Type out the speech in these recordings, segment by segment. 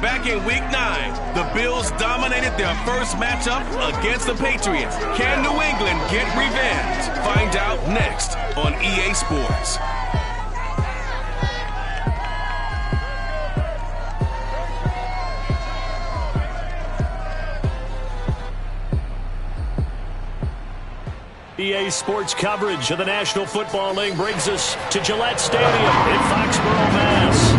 Back in Week 9, the Bills dominated their first matchup against the Patriots. Can New England get revenge? Find out next on EA Sports. EA Sports coverage of the National Football League brings us to Gillette Stadium in Foxborough, Mass.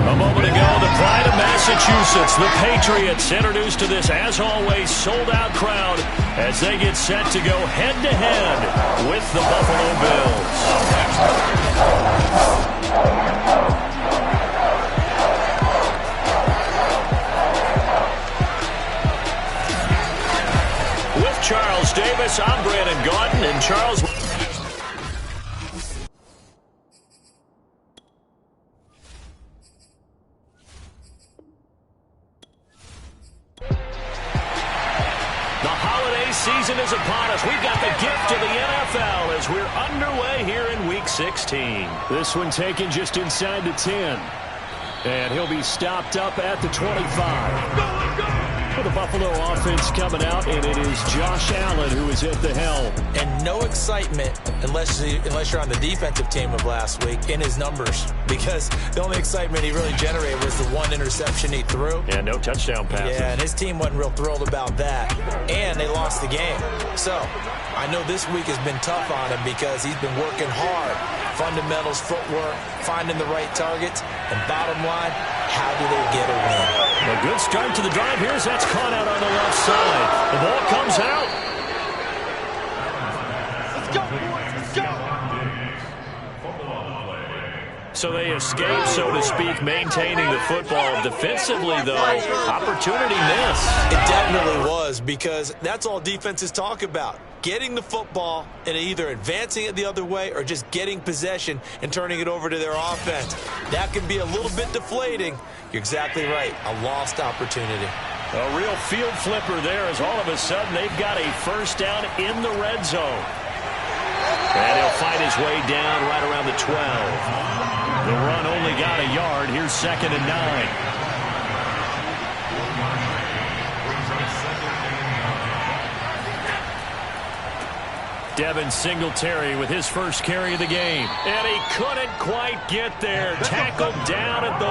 A moment ago, the pride of Massachusetts, the Patriots, introduced to this, as always, sold-out crowd as they get set to go head-to-head with the Buffalo Bills. Charles Davis, I'm Brandon Gaudin, and Charles... The holiday season is upon us. We've got the gift of the NFL as we're underway here in Week 16. This one taken just inside the 10. And he'll be stopped up at the 25. For the Buffalo offense coming out, and it is Josh Allen who is at the helm. And no excitement unless you're on the defensive team of last week in his numbers, because the only excitement he really generated was the one interception he threw. And no touchdown passes. Yeah, and his team wasn't real thrilled about that. And they lost the game. So I know this week has been tough on him because he's been working hard. Fundamentals, footwork, finding the right targets, and bottom line, how do they get a win? A good start to the drive. Here's that's caught out on the left side. The ball comes out. Let's go, boys. Let's go. So they escape, so to speak, maintaining the football. Defensively, though, opportunity miss. It definitely was, because that's all defenses talk about. Getting the football and either advancing it the other way or just getting possession and turning it over to their offense. That can be a little bit deflating. You're exactly right. A lost opportunity. A real field flipper there as all of a sudden they've got a first down in the red zone. And he'll fight his way down right around the 12. The run only got a yard. Here's 2nd and 9. Devin Singletary with his first carry of the game. And he couldn't quite get there. Tackled down at the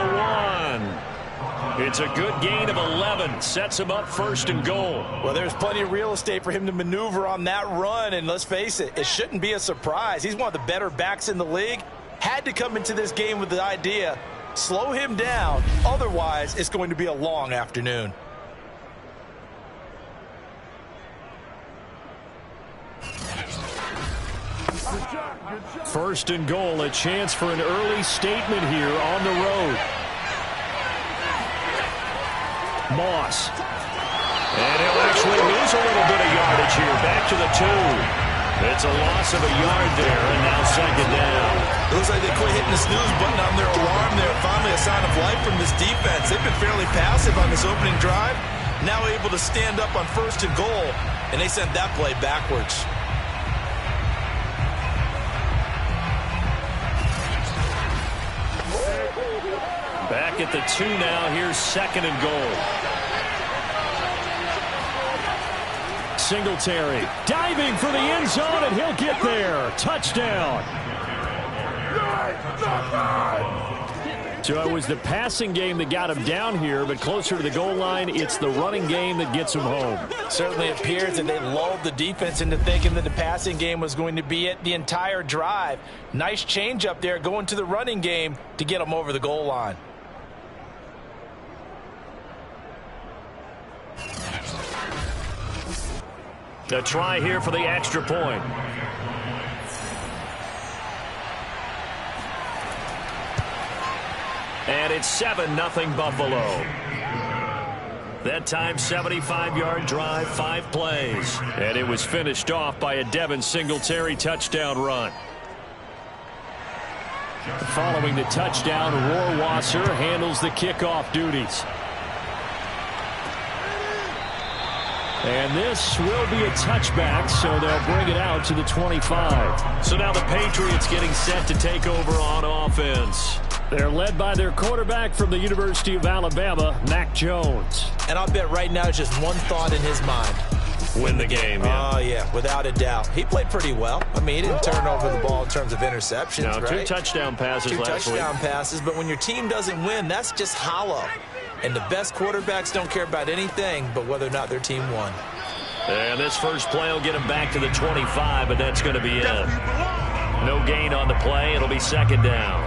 1. It's a good gain of 11. Sets him up 1st and goal. Well, there's plenty of real estate for him to maneuver on that run. And let's face it, it shouldn't be a surprise. He's one of the better backs in the league. Had to come into this game with the idea, slow him down. Otherwise, it's going to be a long afternoon. First and goal, a chance for an early statement here on the road. Moss. And he'll actually lose a little bit of yardage here. Back to the 2. It's a loss of a yard there, and now 2nd down. It looks like they quit hitting the snooze button on their alarm there. Finally a sign of life from this defense. They've been fairly passive on this opening drive. Now able to stand up on 1st and goal, and they sent that play backwards. Back at the 2 now. Here's 2nd and goal. Singletary diving for the end zone, and he'll get there. Touchdown. So it was the passing game that got him down here, but closer to the goal line, it's the running game that gets him home. Certainly appears that they lulled the defense into thinking that the passing game was going to be it the entire drive. Nice change up there going to the running game to get them over the goal line. A try here for the extra point. And it's 7-0 Buffalo. That time, 75-yard drive, 5 plays. And it was finished off by a Devin Singletary touchdown run. Following the touchdown, Rohrwasser handles the kickoff duties. And this will be a touchback, so they'll bring it out to the 25. So now the Patriots getting set to take over on offense. They're led by their quarterback from the University of Alabama, Mac Jones. And I'll bet right now it's just one thought in his mind. Win the game, yeah. Oh, yeah, without a doubt. He played pretty well. I mean, he didn't turn over the ball in terms of interceptions, no, right? 2 touchdown passes last week. 2 touchdown passes, but when your team doesn't win, that's just hollow. And the best quarterbacks don't care about anything but whether or not their team won. And this first play will get him back to the 25, but that's going to be it. No gain on the play. It'll be second down.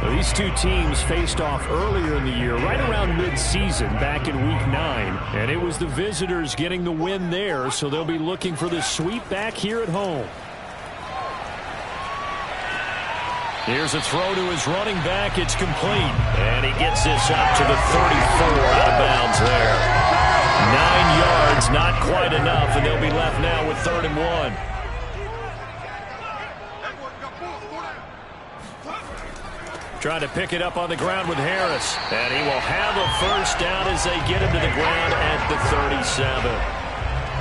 Now, these two teams faced off earlier in the year, right around mid-season, back in Week 9. And it was the visitors getting the win there, so they'll be looking for the sweep back here at home. Here's a throw to his running back. It's complete. And he gets this up to the 34 out of bounds there. 9 yards, not quite enough, and they'll be left now with 3rd and 1. Trying to pick it up on the ground with Harris. And he will have a first down as they get him to the ground at the 37.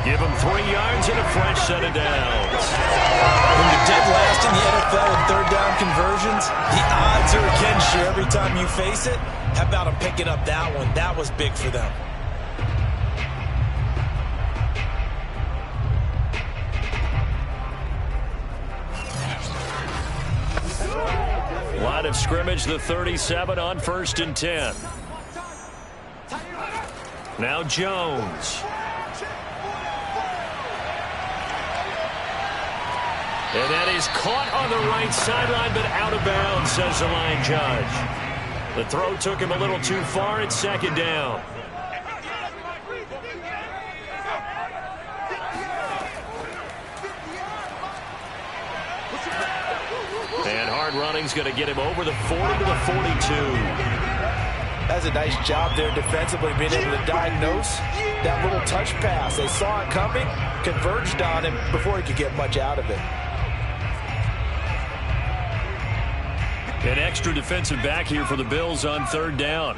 Give him 3 yards and a fresh set of downs. When you're dead last in the NFL in 3rd down conversions, the odds are against you every time you face it. How about him picking up that one? That was big for them. Line of scrimmage, the 37 on 1st and 10. Now Jones. And that is caught on the right sideline, but out of bounds, says the line judge. The throw took him a little too far. It's 2nd down. And hard running's going to get him over the 40 to the 42. That's a nice job there defensively, being able to diagnose that little touch pass. They saw it coming, converged on him before he could get much out of it. An extra defensive back here for the Bills on 3rd down.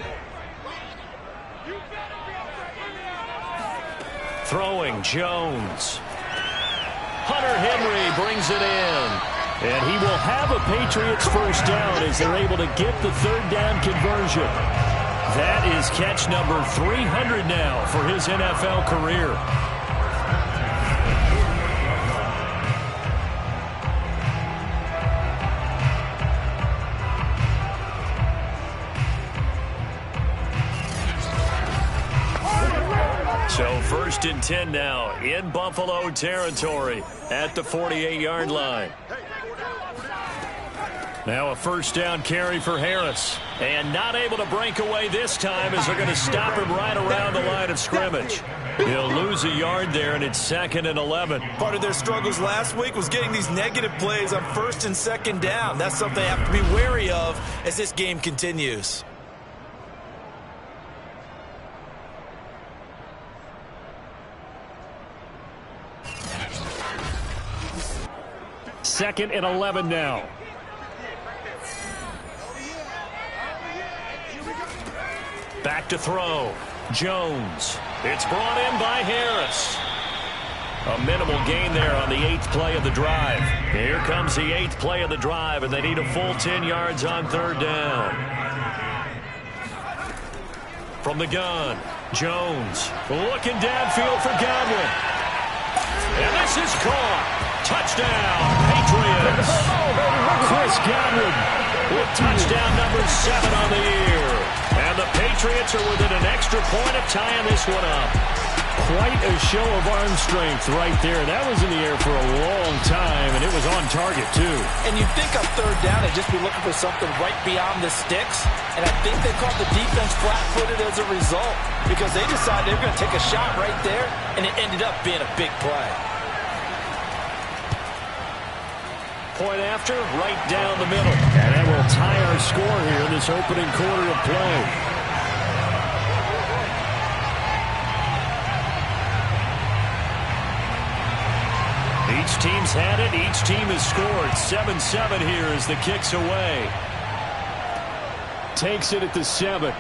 Throwing, Jones. Hunter Henry brings it in. And he will have a Patriots first down as they're able to get the 3rd down conversion. That is catch number 300 now for his NFL career. So 1st and 10 now in Buffalo territory at the 48-yard line. Now a first down carry for Harris. And not able to break away this time as they're going to stop him right around the line of scrimmage. He'll lose a yard there, and it's 2nd and 11. Part of their struggles last week was getting these negative plays on 1st and 2nd down. That's something they have to be wary of as this game continues. Second and 11 now. Back to throw. Jones. It's brought in by Harris. A minimal gain there on the 8th play of the drive. Here comes the 8th play of the drive, and they need a full 10 yards on 3rd down. From the gun, Jones looking downfield for Godwin. And this is caught. Touchdown, Patriots. Chris Godwin with touchdown number 7 on the year. And the Patriots are within an extra point of tying this one up. Quite a show of arm strength right there. That was in the air for a long time, and it was on target, too. And you'd think on 3rd down they'd just be looking for something right beyond the sticks. And I think they caught the defense flat-footed as a result because they decided they were going to take a shot right there, and it ended up being a big play. Point after, right down the middle. And that will tie our score here in this opening quarter of play. Each team's had it. Each team has scored. 7-7 here as the kick's away. Takes it at the 7.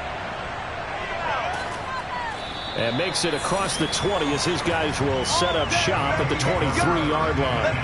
And makes it across the 20 as his guys will set up shop at the 23-yard line.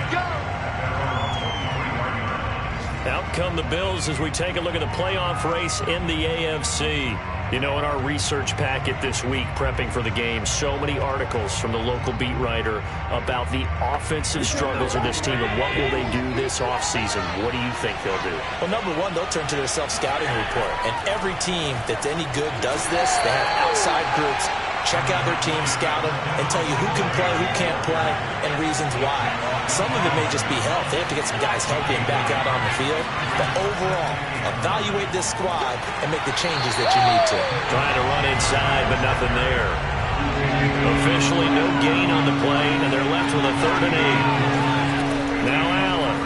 Out come the Bills as we take a look at the playoff race in the AFC. You know, in our research packet this week, prepping for the game, so many articles from the local beat writer about the offensive struggles of this team and what will they do this offseason. What do you think they'll do? Well, number one, they'll turn to their self-scouting report. And every team that's any good does this. They have outside groups. Check out their team, scout them, and tell you who can play, who can't play, and reasons why. Some of it may just be health. They have to get some guys healthy and back out on the field. But overall, evaluate this squad and make the changes that you need to. Trying to run inside, but nothing there. Officially no gain on the play, and they're left with a 3rd and 8. Now Allen.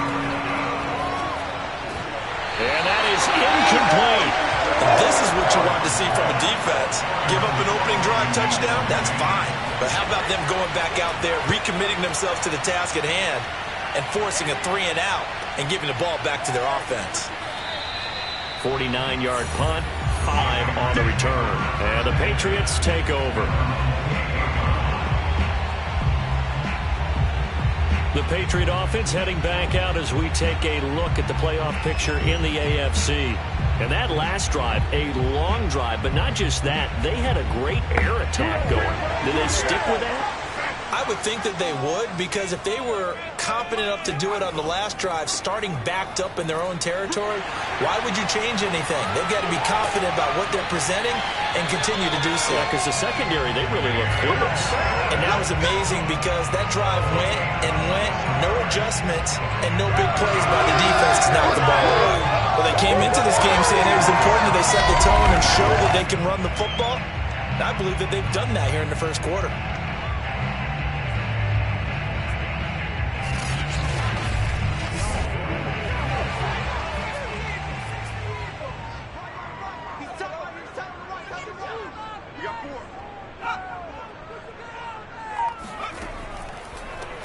And that is incomplete. And this is what you want to see from a defense. Give up an opening drive touchdown, that's fine. But how about them going back out there, recommitting themselves to the task at hand, and forcing a 3-and-out and giving the ball back to their offense? 49-yard punt, 5 on the return. And the Patriots take over. The Patriot offense heading back out as we take a look at the playoff picture in the AFC. And that last drive, a long drive, but not just that. They had a great air attack going. Did they stick with that? I would think that they would, because if they were confident enough to do it on the last drive, starting backed up in their own territory, why would you change anything? They've got to be confident about what they're presenting and continue to do so. Yeah, because the secondary, they really looked clueless. And that was amazing because that drive went and went, no adjustments, and no big plays by the defense to knock the ball away. Well, they came into this game saying it was important that they set the tone and show that they can run the football. And I believe that they've done that here in the first quarter.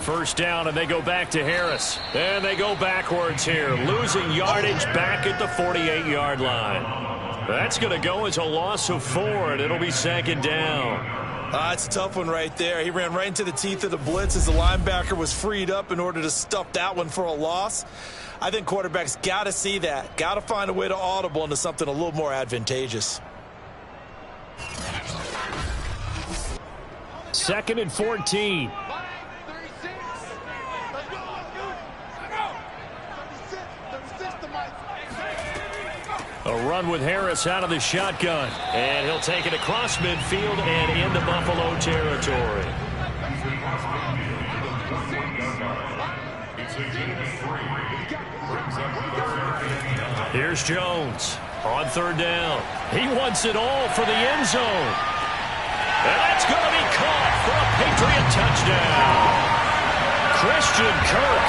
First down, and they go back to Harris. And they go backwards here, losing yardage back at the 48-yard line. That's going to go as a loss of 4, and it'll be 2nd down. It's a tough one right there. He ran right into the teeth of the blitz as the linebacker was freed up in order to stuff that one for a loss. I think quarterbacks got to see that. Got to find a way to audible into something a little more advantageous. 2nd and 14. A run with Harris out of the shotgun. And he'll take it across midfield and into Buffalo territory. Here's Jones on 3rd down. He wants it all for the end zone. And that's going to be caught for a Patriot touchdown. Christian Kirk,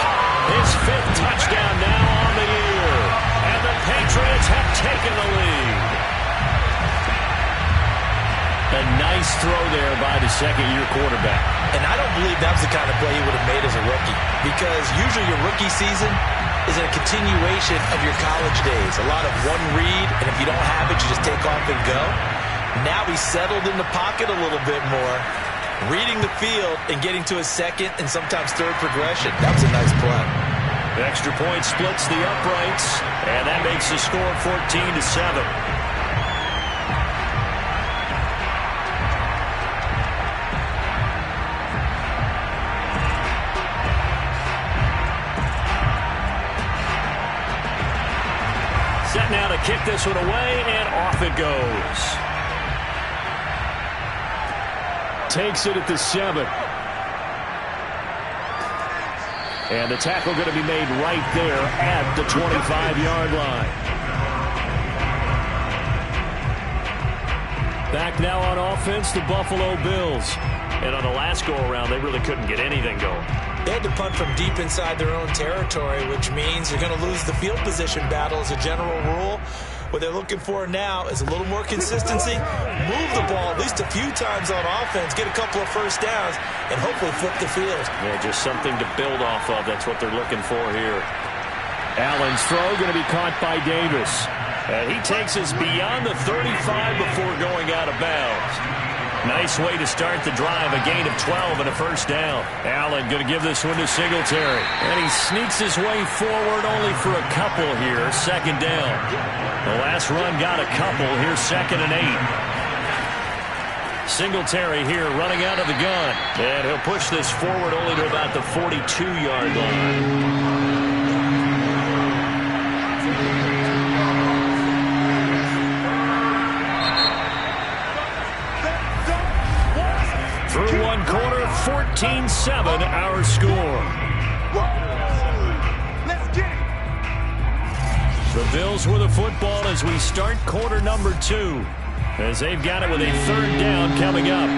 his 5th touchdown now on the year. And the Patriots have taken the lead. A nice throw there by the second-year quarterback. And I don't believe that was the kind of play he would have made as a rookie, because usually your rookie season is a continuation of your college days. A lot of one read, and if you don't have it, you just take off and go. Now he's settled in the pocket a little bit more, reading the field and getting to his 2nd and sometimes 3rd progression. That was a nice play. The extra point splits the uprights, and that makes the score 14-7. Set now to kick this one away, and off it goes. Takes it at the 7. And the tackle going to be made right there at the 25-yard line. Back now on offense, the Buffalo Bills. And on the last go-around, they really couldn't get anything going. They had to punt from deep inside their own territory, which means they're going to lose the field position battle as a general rule. What they're looking for now is a little more consistency, move the ball at least a few times on offense, get a couple of first downs, and hopefully flip the field. Yeah, just something to build off of. That's what they're looking for here. Allen's throw going to be caught by Davis. And he takes us beyond the 35 before going out of bounds. Nice way to start the drive. A gain of 12 and a first down. Allen going to give this one to Singletary. And he sneaks his way forward only for a couple here. Second down. The last run got a couple. Here's 2nd and 8. Singletary here running out of the gun. And he'll push this forward only to about the 42-yard line. Through one quarter, 14-7 our score. The Bills with the football as we start quarter number 2. As they've got it with a 3rd down coming up.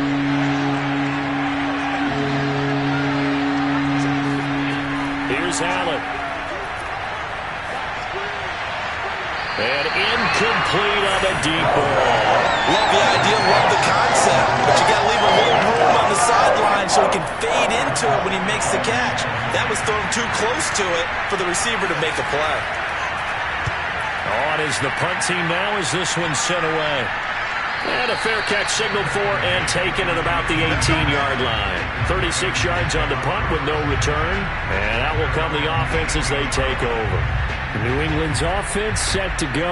Here's Allen. And incomplete on the deep ball. Love the idea, love the concept, but you got to leave a little room on the sideline so he can fade into it when he makes the catch. That was thrown too close to it for the receiver to make a play. On is the punt team now as this one's sent away. And a fair catch signaled for and taken at about the 18-yard line. 36 yards on the punt with no return. And out will come the offense as they take over. New England's offense set to go.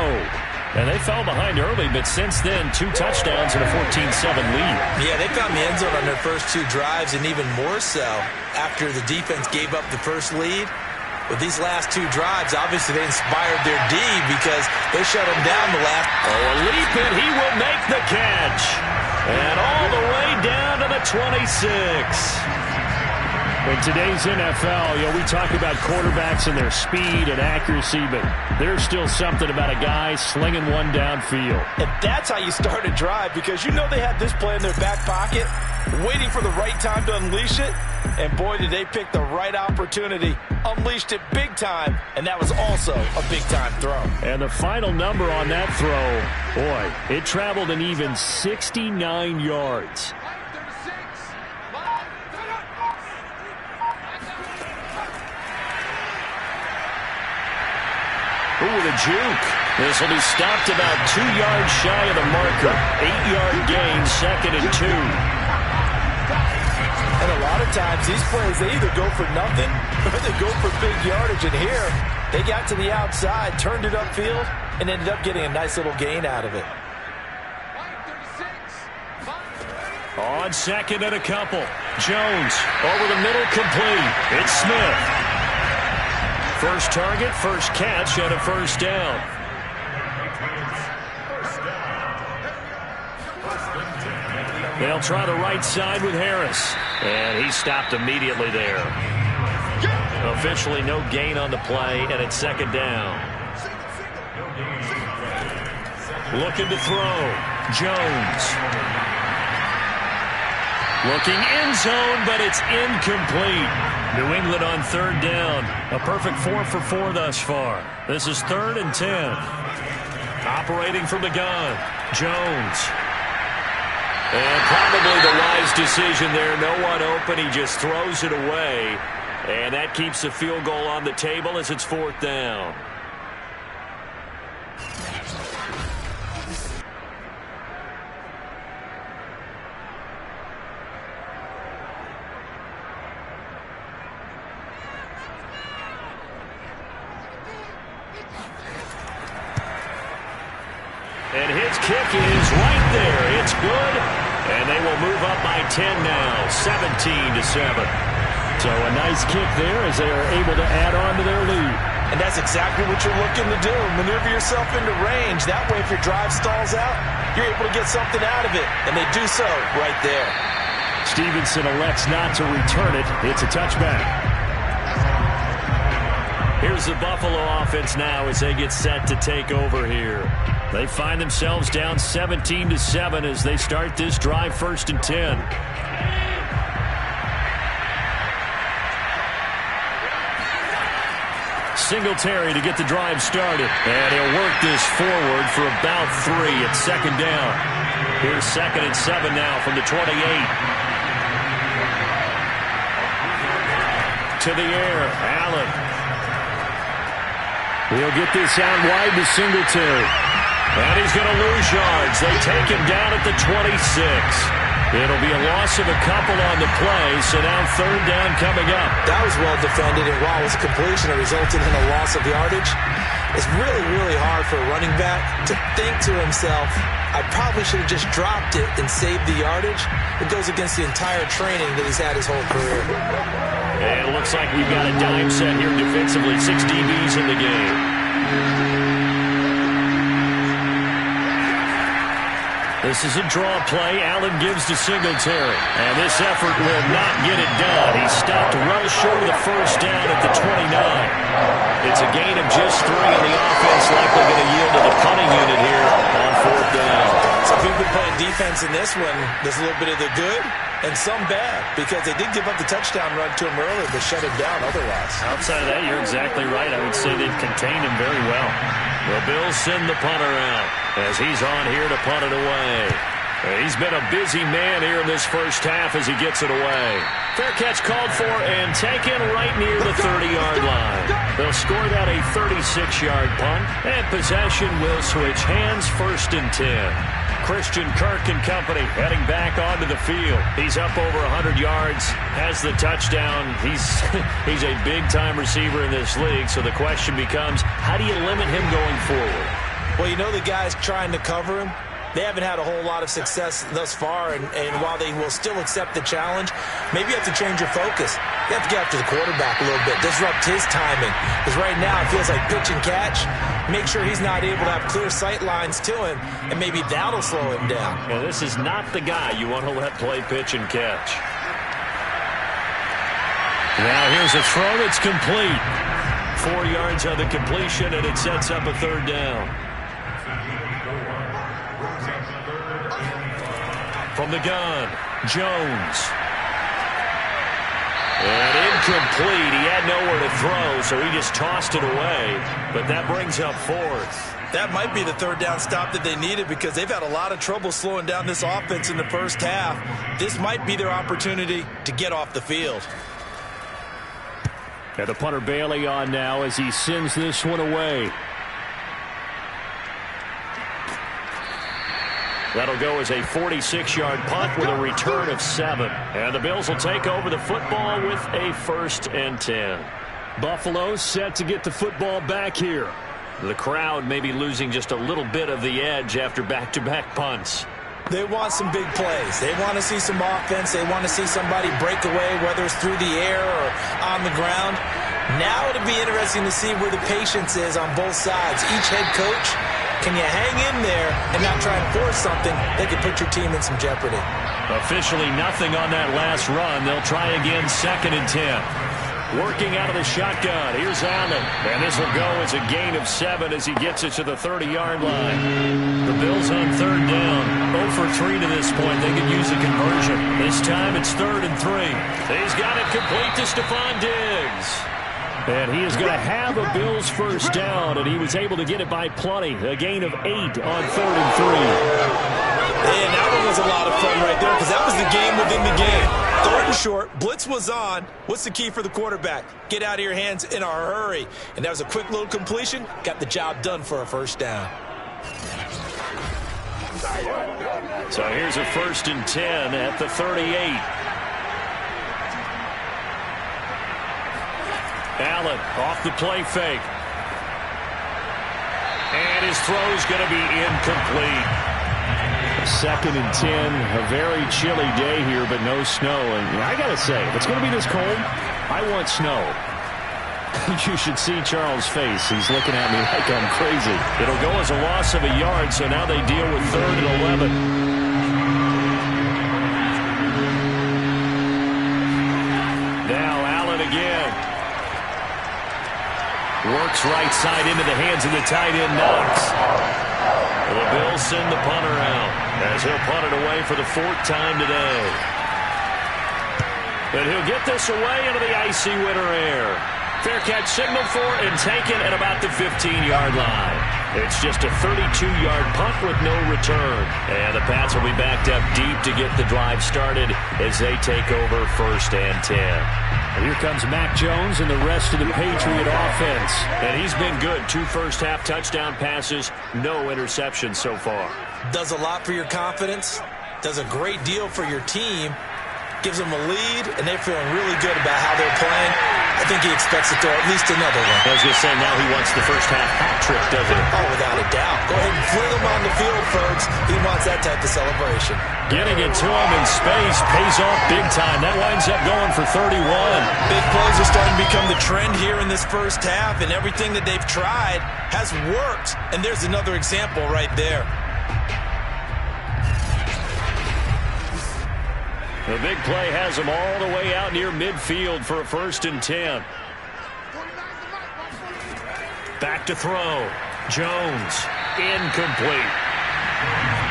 And they fell behind early, but since then, 2 touchdowns and a 14-7 lead. Yeah, they found the end zone on their first 2 drives, and even more so after the defense gave up the first lead. With these last 2 drives, obviously they inspired their D because they shut them down the last. Oh, a leap, and he will make the catch. And all the way down to the 26. In today's NFL, we talk about quarterbacks and their speed and accuracy, but there's still something about a guy slinging one downfield. And that's how you start a drive, because you know they have this play in their back pocket, waiting for the right time to unleash it. And boy, did they pick the right opportunity. Unleashed it big time, and that was also a big-time throw. And the final number on that throw, boy, it traveled an even 69 yards. Ooh, the juke. This will be stopped about 2 yards shy of the marker. 8-yard gain, 2nd and 2. And a lot of times, these plays, they either go for nothing or they go for big yardage. And here, they got to the outside, turned it upfield, and ended up getting a nice little gain out of it. On 2nd and a couple. Jones over the middle, complete. It's Smith. First target, first catch, and a first down. They'll try the right side with Harris. And he stopped immediately there. Officially no gain on the play, and it's 2nd down. Looking to throw. Jones. Looking end zone, but it's incomplete. New England on 3rd down. A perfect 4 for 4 thus far. This is 3rd and 10. Operating from the gun. Jones. And probably the wise decision there. No one open. He just throws it away. And that keeps the field goal on the table as it's 4th down. And his kick is right there. It's good. And they will move up by 10 now, 17-7. So a nice kick there as they are able to add on to their lead. And that's exactly what you're looking to do. Maneuver yourself into range. That way, if your drive stalls out, you're able to get something out of it. And they do so right there. Stevenson elects not to return it. It's a touchback. Here's the Buffalo offense now as they get set to take over here. They find themselves down 17-7 as they start this drive, 1st and 10. Singletary to get the drive started. And he'll work this forward for about 3 at 2nd down. Here's 2nd and 7 now from the 28. To the air, Allen. He'll get this out wide to Singletary. And he's going to lose yards. They take him down at the 26. It'll be a loss of a couple on the play, so now third down coming up. That was well defended, and while it was a completion, it resulted in a loss of yardage. It's really, really hard for a running back to think to himself, I probably should have just dropped it and saved the yardage. It goes against the entire training that he's had his whole career. And it looks like we've got a dime set here defensively. 6 DBs in the game. This is a draw play. Allen gives to Singletary. And this effort will not get it done. He stopped well short of the first down at the 29. It's a gain of just 3, and the offense likely going to yield to the punting unit here on fourth down. So if you've been playing defense in this one, there's a little bit of the good and some bad, because they did give up the touchdown run to him earlier, but shut him down otherwise. Outside of that, you're exactly right. I would say they've contained him very well. The Bills send the punter out as he's on here to punt it away. He's been a busy man here in this first half as he gets it away. Fair catch called for and taken right near the 30-yard line. They'll score that a 36-yard punt, and possession will switch hands, 1st and 10. Christian Kirk and company heading back onto the field. He's up over 100 yards, has the touchdown. He's a big-time receiver in this league, so the question becomes, how do you limit him going forward? Well, you know the guys trying to cover him, they haven't had a whole lot of success thus far, and while they will still accept the challenge, maybe you have to change your focus. You have to get after the quarterback a little bit, disrupt his timing, because right now it feels like pitch and catch. Make sure he's not able to have clear sight lines to him, and maybe that'll slow him down. Yeah, this is not the guy you want to let play pitch and catch. Now here's a throw that's complete. 4 yards on the completion, and it sets up a third down. From the gun, Jones. And incomplete. He had nowhere to throw, so he just tossed it away. But that brings up 4th. That might be the third down stop that they needed, because they've had a lot of trouble slowing down this offense in the first half. This might be their opportunity to get off the field. And the punter Bailey on now as he sends this one away. That'll go as a 46-yard punt with a return of 7. And the Bills will take over the football with a 1st and 10. Buffalo set to get the football back here. The crowd may be losing just a little bit of the edge after back-to-back punts. They want some big plays. They want to see some offense. They want to see somebody break away, whether it's through the air or on the ground. Now it'll be interesting to see where the patience is on both sides. Each head coach, can you hang in there and not try and force something that could put your team in some jeopardy? Officially nothing on that last run. They'll try again, 2nd and 10. Working out of the shotgun. Here's Allen. And this will go as a gain of 7 as he gets it to the 30-yard line. The Bills on third down. 0 for 3 to this point. They could use a conversion. This time it's 3rd and 3. He's got it complete to Stephon Diggs. And he is going to have a Bills first down, and he was able to get it by plenty. A gain of 8 on 3rd and 3. And that one was a lot of fun right there, because that was the game within the game. 3rd and short, blitz was on. What's the key for the quarterback? Get out of your hands in a hurry. And that was a quick little completion. Got the job done for a first down. So here's a 1st and 10 at the 38. Allen off the play fake. And his throw's going to be incomplete. 2nd and 10, a very chilly day here, but no snow. And I got to say, if it's going to be this cold, I want snow. You should see Charles' face. He's looking at me like I'm crazy. It'll go as a loss of a yard, so now they deal with 3rd and 11. Now Allen again. Works right side into the hands of the tight end, Knox. The Bills send the punter out as he'll punt it away for the 4th time today. And he'll get this away into the icy winter air. Fair catch signaled for and taken at about the 15-yard line. It's just a 32-yard punt with no return. And the Pats will be backed up deep to get the drive started as they take over 1st and 10. And here comes Mac Jones and the rest of the Patriot offense. And he's been good. 2 first-half touchdown passes, no interceptions so far. Does a lot for your confidence does a great deal for your team, gives them a lead, and they're feeling really good about how they're playing. I think he expects to throw at least another one. I was going to say, now he wants the first half hat trick, doesn't he? Oh, without a doubt. Go ahead and fling him on the field, folks. He wants that type of celebration. Getting it to him in space pays off big time. That winds up going for 31. Big plays are starting to become the trend here in this first half, and everything that they've tried has worked. And there's another example right there. The big play has him all the way out near midfield for a 1st and 10. Back to throw. Jones. Incomplete.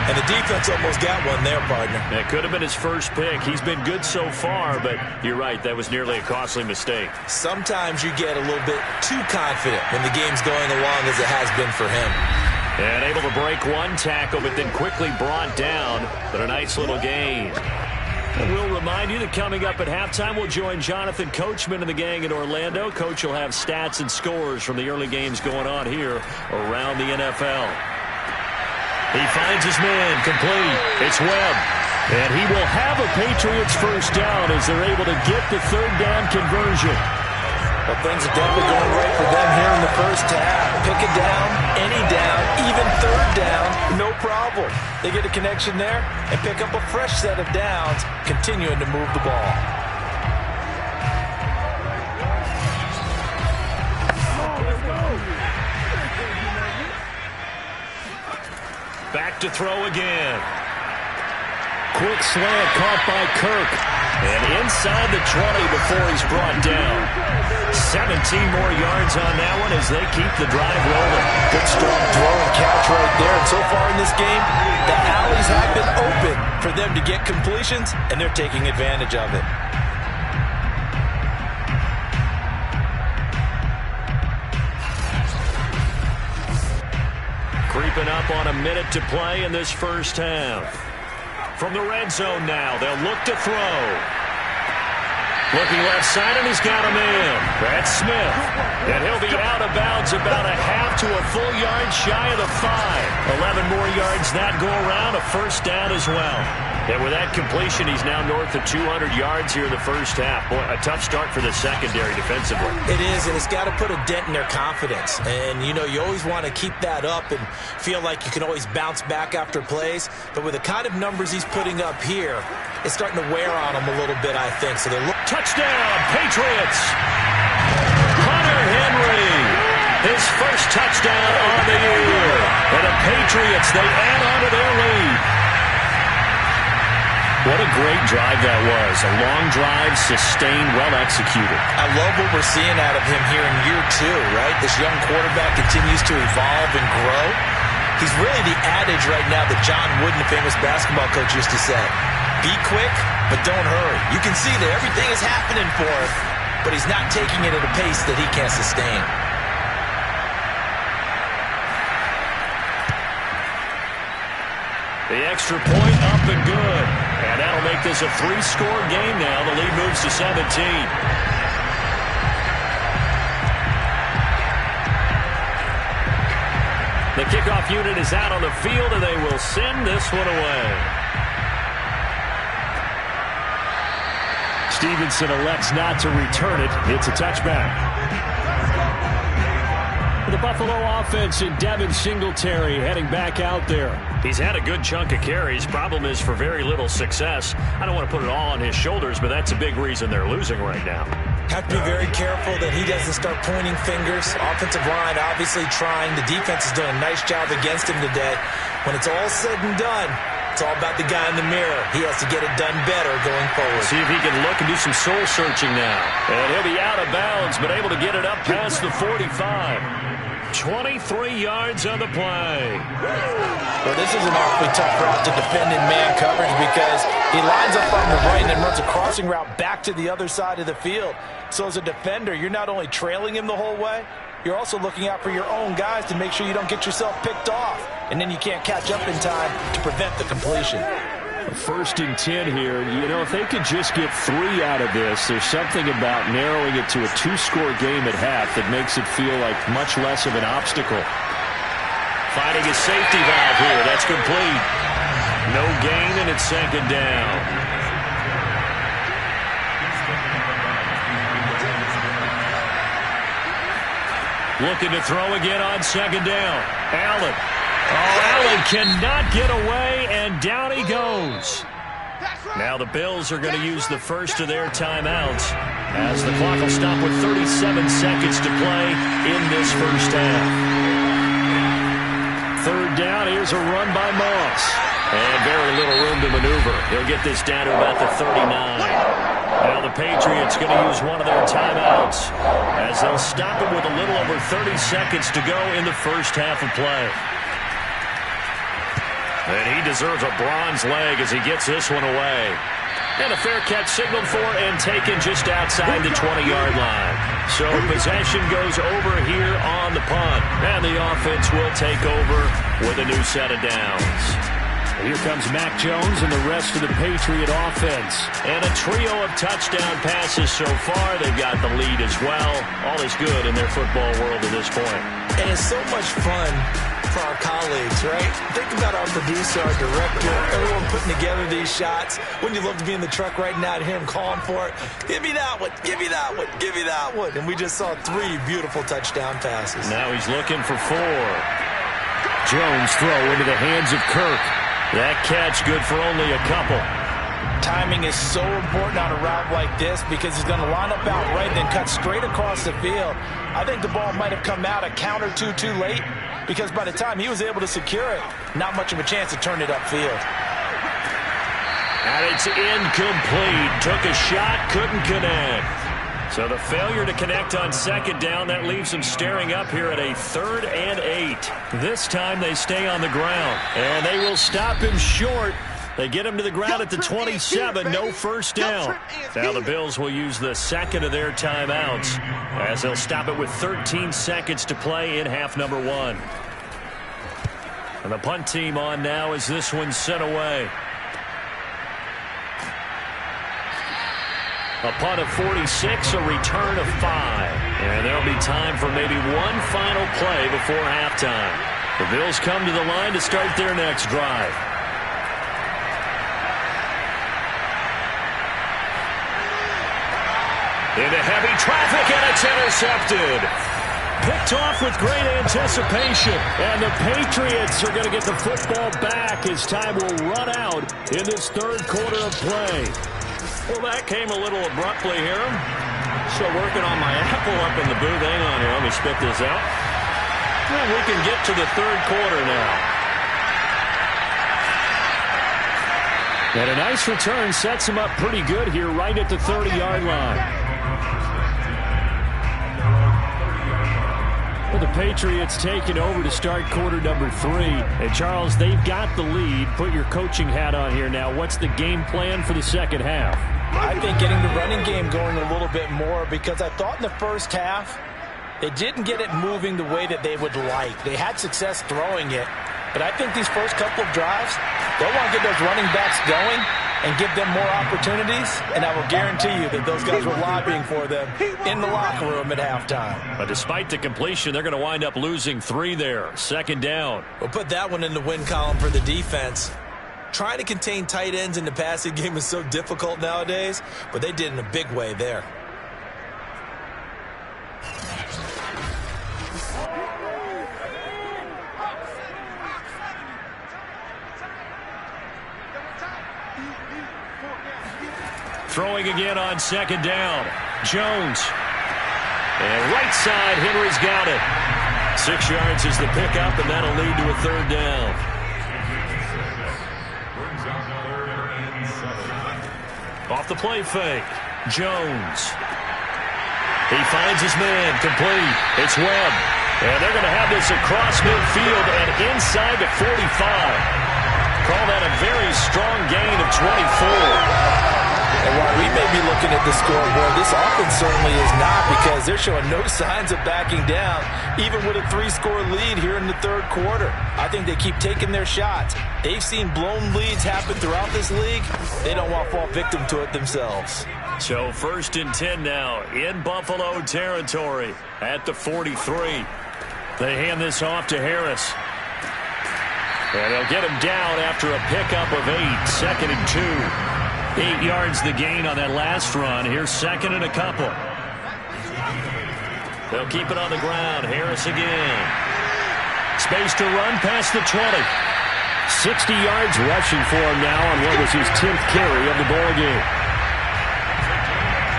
And the defense almost got one there, partner. That could have been his first pick. He's been good so far, but you're right, that was nearly a costly mistake. Sometimes you get a little bit too confident when the game's going along as it has been for him. And able to break one tackle, but then quickly brought down. But a nice little gain. And we'll remind you that coming up at halftime, we'll join Jonathan Coachman and the gang in Orlando. Coach will have stats and scores from the early games going on here around the NFL. He finds his man, complete. It's Webb. And he will have a Patriots first down as they're able to get the 3rd down conversion. Well, things are definitely going right for them here in the first half. Pick it down, any down, even 3rd down, no problem. They get a connection there and pick up a fresh set of downs, continuing to move the ball. Back to throw again. Quick slant caught by Kirk. And inside the 20 before he's brought down. 17 more yards on that one as they keep the drive rolling. Good strong throw and catch right there. And so far in this game, the alleys have been open for them to get completions, and they're taking advantage of it. Creeping up on a minute to play in this first half. From the red zone now, they'll look to throw. Looking left side, and he's got a man. That's Smith. And he'll be out of bounds about a half to a full yard shy of the 5. 11 more yards that go around, a first down as well. And with that completion, he's now north of 200 yards here in the first half. Boy, a tough start for the secondary defensively. It is, and it's got to put a dent in their confidence. And, you know, you always want to keep that up and feel like you can always bounce back after plays. But with the kind of numbers he's putting up here, it's starting to wear on him a little bit, I think. So they're touchdown, Patriots! Hunter Henry, his first touchdown on the year. And the Patriots, they add on to their lead. What a great drive that was. A long drive, sustained, well executed. I love what we're seeing out of him here in year 2, right? This young quarterback continues to evolve and grow. He's really the adage right now that John Wooden, the famous basketball coach, used to say. Be quick, but don't hurry. You can see that everything is happening for him, but he's not taking it at a pace that he can't sustain. The extra point up and good. And that'll make this a 3-score game now. The lead moves to 17. The kickoff unit is out on the field, and they will send this one away. Stevenson elects not to return it. It's a touchback. The Buffalo offense and Devin Singletary heading back out there. He's had a good chunk of carries. Problem is for very little success. I don't want to put it all on his shoulders, but that's a big reason they're losing right now. Have to be very careful that he doesn't start pointing fingers. Offensive line obviously trying. The defense has done a nice job against him today. When it's all said and done, it's all about the guy in the mirror. He has to get it done better going forward. See if he can look and do some soul searching now. And he'll be out of bounds, but able to get it up past the 45. 23 yards on the play. Well, this is an awfully tough route to defend in man coverage because he lines up on the right and then runs a crossing route back to the other side of the field. So as a defender, you're not only trailing him the whole way, you're also looking out for your own guys to make sure you don't get yourself picked off. And then you can't catch up in time to prevent the completion. 1st and 10 here. You know, if they could just get 3 out of this, there's something about narrowing it to a 2-score game at half that makes it feel like much less of an obstacle. Finding his safety valve here. That's complete. No gain, and it's second down. Looking to throw again on second down. Allen. Oh, Allen cannot get away, and down he goes. Now the Bills are going to use the first of their timeouts as the clock will stop with 37 seconds to play in this first half. Third down, here's a run by Moss. And very little room to maneuver. He'll get this down to about the 39. Now the Patriots going to use one of their timeouts as they'll stop it with a little over 30 seconds to go in the first half of play. And he deserves a bronze leg as he gets this one away. And a fair catch signaled for and taken just outside the 20-yard line. So possession goes over here on the punt. And the offense will take over with a new set of downs. Here comes Mac Jones and the rest of the Patriot offense. And a trio of touchdown passes so far. They've got the lead as well. All is good in their football world at this point. And it's so much fun for our colleagues, right? Think about our producer, our director, everyone putting together these shots. Wouldn't you love to be in the truck right now to hear him calling for it? Give me that one, give me that one, give me that one. And we just saw 3 beautiful touchdown passes. Now he's looking for 4. Jones throw into the hands of Kirk. That catch good for only a couple. Timing is so important on a route like this because he's going to line up out right and then cut straight across the field. I think the ball might have come out a count or two too late because by the time he was able to secure it, not much of a chance to turn it upfield. And it's incomplete. Took a shot, couldn't connect. So the failure to connect on second down, that leaves them staring up here at a 3rd and 8. This time they stay on the ground, and they will stop him short. They get him to the ground at the 27, no first down. Now the Bills will use the second of their timeouts as they'll stop it with 13 seconds to play in half number 1. And the punt team on now as this one's sent away. A punt of 46, a return of 5. And there'll be time for maybe one final play before halftime. The Bills come to the line to start their next drive. Into heavy traffic, and it's intercepted. Picked off with great anticipation. And the Patriots are going to get the football back as time will run out in this third quarter of play. Well, that came a little abruptly here. Still working on my apple up in the booth. Hang on here. Let me spit this out. Well, we can get to the third quarter now. And a nice return sets him up pretty good here right at the 30-yard line. Well, the Patriots taking over to start quarter number 3. And, Charles, they've got the lead. Put your coaching hat on here now. What's the game plan for the second half? I think getting the running game going a little bit more because I thought in the first half they didn't get it moving the way that they would like. They had success throwing it, but I think these first couple of drives, they'll want to get those running backs going and give them more opportunities, and I will guarantee you that those guys were lobbying for them in the locker room at halftime. But despite the completion, they're going to wind up losing 3 there. Second down. We'll put that one in the win column for the defense. Trying to contain tight ends in the passing game is so difficult nowadays, but they did in a big way there. Throwing again on second down. Jones. And right side, Henry's got it. 6 yards is the pickup, and that'll lead to a third down. Off the play fake. Jones. He finds his man. Complete. It's Webb. And they're going to have this across midfield and inside the 45. Call that a very strong gain of 24. And while we may be looking at the scoreboard, this offense certainly is not because they're showing no signs of backing down, even with a 3-score lead here in the third quarter. I think they keep taking their shots. They've seen blown leads happen throughout this league. They don't want to fall victim to it themselves. So 1st and 10 now in Buffalo territory at the 43. They hand this off to Harris. And they'll get him down after a pickup of 8, 2nd and 2. 8 yards the gain on that last run. Here's 2nd and a couple. They'll keep it on the ground. Harris again. Space to run past the 20. 60 yards rushing for him now on what was his 10th carry of the ball game.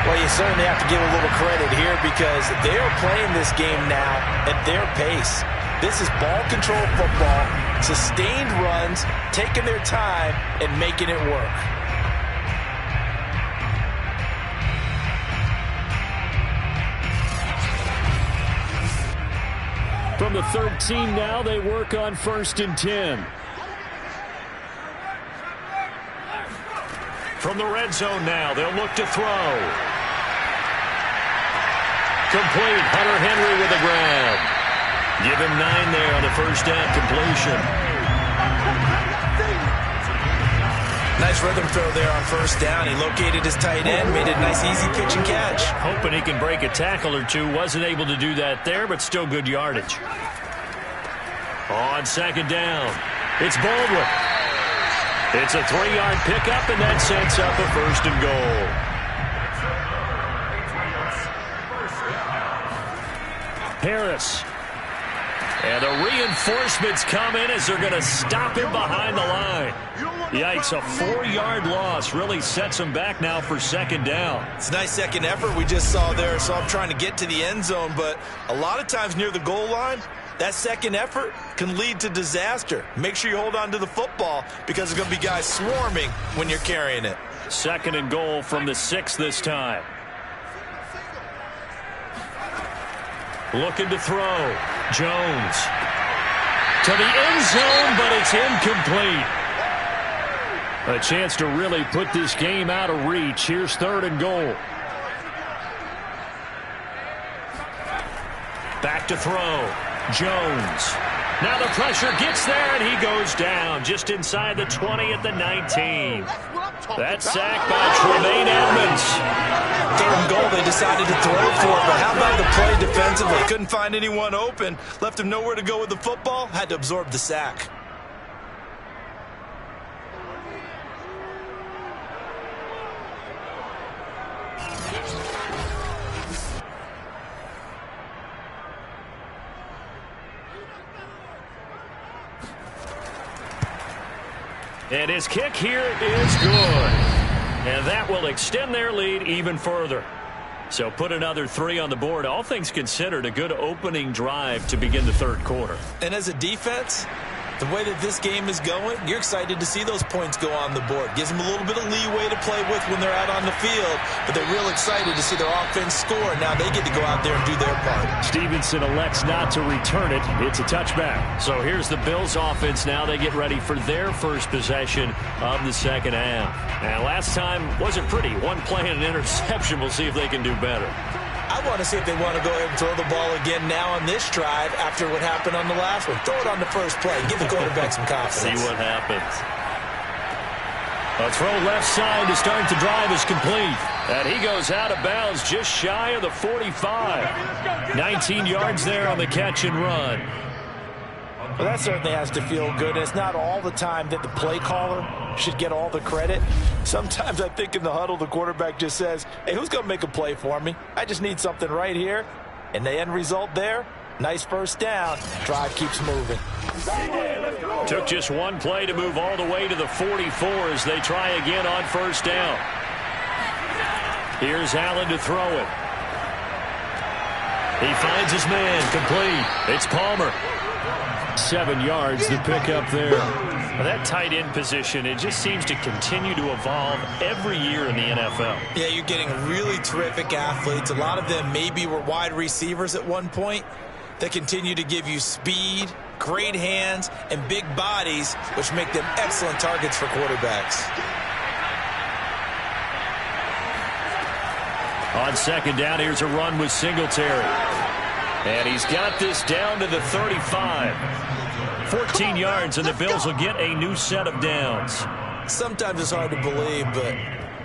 Well, you certainly have to give a little credit here because they are playing this game now at their pace. This is ball control football, sustained runs, taking their time and making it work. From the 13 now, they work on 1st and 10. From the red zone now, they'll look to throw. Complete. Hunter Henry with a grab. Give him 9 there on the first down completion. Nice rhythm throw there on 1st down. He located his tight end, made it a nice easy pitch and catch. Hoping he can break a tackle or two. Wasn't able to do that there, but still good yardage. On 2nd down, it's Baldwin. It's a 3-yard pickup, and that sets up a 1st and goal. Harris. And the reinforcements come in as they're going to stop him behind the line. Yikes, a 4-yard loss really sets him back now for 2nd down. It's a nice second effort we just saw there. So I'm trying to get to the end zone, but a lot of times near the goal line, that second effort can lead to disaster. Make sure you hold on to the football because there's going to be guys swarming when you're carrying it. 2nd and goal from the 6 this time. Looking to throw. Jones. To the end zone, but it's incomplete. A chance to really put this game out of reach. Here's 3rd and goal. Back to throw. Jones. Now the pressure gets there, and he goes down just inside the 20 at the 19. That's sacked by Tremaine Edmonds. 3rd and goal, they decided to throw for it, but how about the play defensively? Couldn't find anyone open, left him nowhere to go with the football, had to absorb the sack. And his kick here is good. And that will extend their lead even further. So put another 3 on the board. All things considered, a good opening drive to begin the 3rd quarter. And as a defense, the way that this game is going, you're excited to see those points go on the board. Gives them a little bit of leeway to play with when they're out on the field, but they're real excited to see their offense score. Now they get to go out there and do their part. Stevenson elects not to return it. It's a touchback. So here's the Bills offense now. They get ready for their first possession of the 2nd half. And last time wasn't pretty. One play and an interception. We'll see if they can do better. I want to see if they want to go ahead and throw the ball again now on this drive after what happened on the last one. Throw it on the first play. Give the quarterback some confidence. See what happens. A throw left side to start the drive is complete. And he goes out of bounds just shy of the 45. 19 yards there on the catch and run. Well, that certainly has to feel good. It's not all the time that the play caller should get all the credit. Sometimes I think in the huddle, the quarterback just says, hey, who's going to make a play for me? I just need something right here. And the end result there, nice 1st down. Drive keeps moving. Took just one play to move all the way to the 44 as they try again on 1st down. Here's Allen to throw it. He finds his man, complete. It's Palmer. 7 yards to pick up there. Now that tight end position, it just seems to continue to evolve every year in the NFL. Yeah, you're getting really terrific athletes. A lot of them maybe were wide receivers at one point that continue to give you speed, great hands, and big bodies, which make them excellent targets for quarterbacks. On 2nd down, here's a run with Singletary. And he's got this down to the 35. 14 yards, and the Bills will get a new set of downs. Sometimes it's hard to believe, but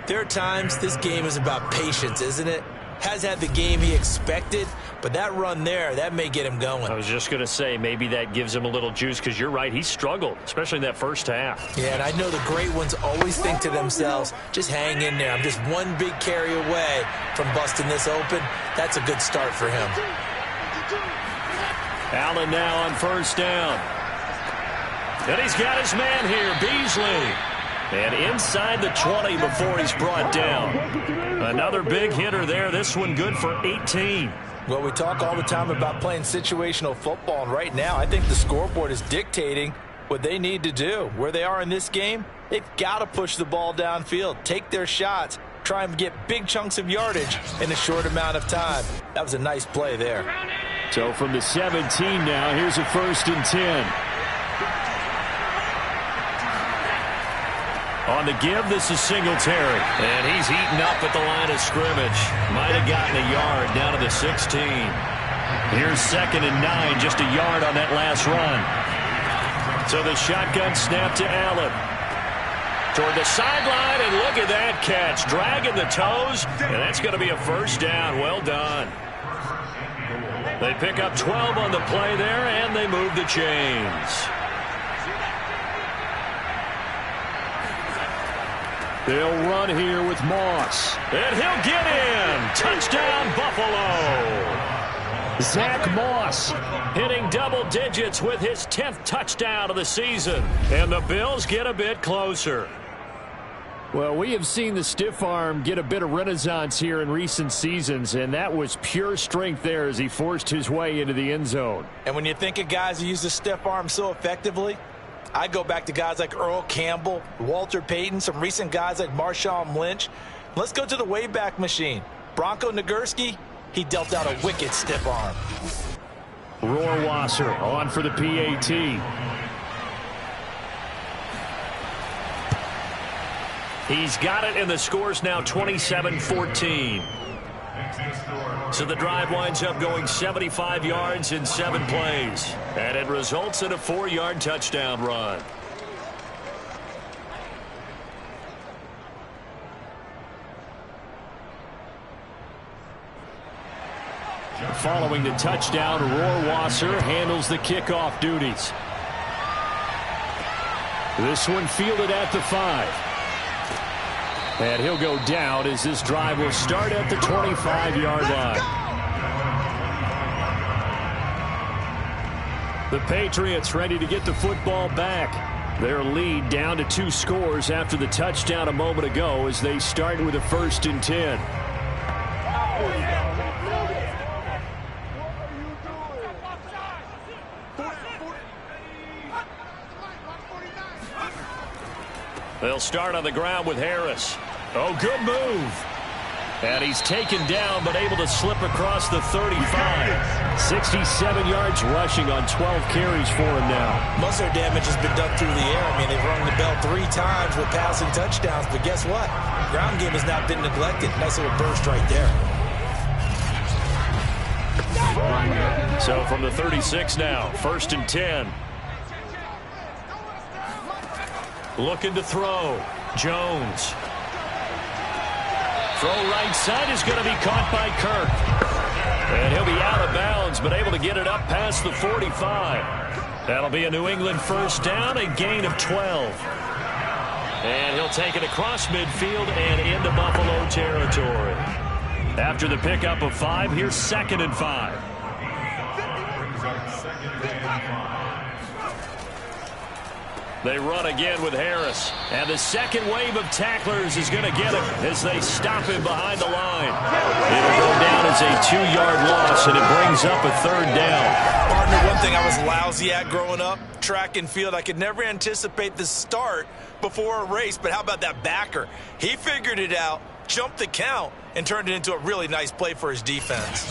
there are times this game is about patience, isn't it? has had the game he expected, but that run there, that may get him going. I was just going to say, maybe that gives him a little juice, because you're right, he struggled, especially in that first half. Yeah, and I know the great ones always think to themselves, just hang in there. I'm just one big carry away from busting this open. That's a good start for him. Allen now on first down. And he's got his man here, Beasley. And inside the 20 before he's brought down. Another big hitter there. This one good for 18. Well, we talk all the time about playing situational football, and right now I think the scoreboard is dictating what they need to do. Where they are in this game, they've got to push the ball downfield, take their shots, try and get big chunks of yardage in a short amount of time. That was a nice play there. So from the 17 now, here's a 1st and 10. On the give, this is Singletary. And he's eaten up at the line of scrimmage. Might have gotten a yard down to the 16. Here's 2nd and 9, just a yard on that last run. So the shotgun snap to Allen. Toward the sideline, and look at that catch. Dragging the toes, and that's going to be a 1st down. Well done. They pick up 12 on the play there, and they move the chains. They'll run here with Moss. And he'll get in. Touchdown, Buffalo. Zach Moss hitting double digits with his 10th touchdown of the season. And the Bills get a bit closer. Well, we have seen the stiff arm get a bit of renaissance here in recent seasons, and that was pure strength there as he forced his way into the end zone. And when you think of guys who use the stiff arm so effectively, I go back to guys like Earl Campbell, Walter Payton, some recent guys like Marshawn Lynch. Let's go to the Wayback Machine. Bronco Nagurski, he dealt out a wicked stiff arm. Rohrwasser on for the PAT. He's got it, and the score's now 27-14. So the drive winds up going 75 yards in 7 plays. And it results in a 4-yard touchdown run. Following the touchdown, Rohrwasser handles the kickoff duties. This one fielded at the 5. And he'll go down as this drive will start at the 25-yard line. The Patriots ready to get the football back. Their lead down to 2 scores after the touchdown a moment ago as they start with a 1st and 10. They'll start on the ground with Harris. Oh, good move. And he's taken down, but able to slip across the 35. 67 yards rushing on 12 carries for him now. Muscle damage has been done through the air. I mean, they've rung the bell 3 times with passing touchdowns, but guess what? Ground game has not been neglected. Nice little burst right there. So from the 36 now, 1st and 10. Looking to throw. Jones. Throw right side is going to be caught by Kirk. And he'll be out of bounds, but able to get it up past the 45. That'll be a New England 1st down, a gain of 12. And he'll take it across midfield and into Buffalo territory. After the pickup of 5, here's 2nd and 5. They run again with Harris. And the second wave of tacklers is going to get him as they stop him behind the line. It'll go down as a 2-yard loss, and it brings up a 3rd down. Partner, one thing I was lousy at growing up, track and field, I could never anticipate the start before a race, but how about that backer? He figured it out, jumped the count, and turned it into a really nice play for his defense.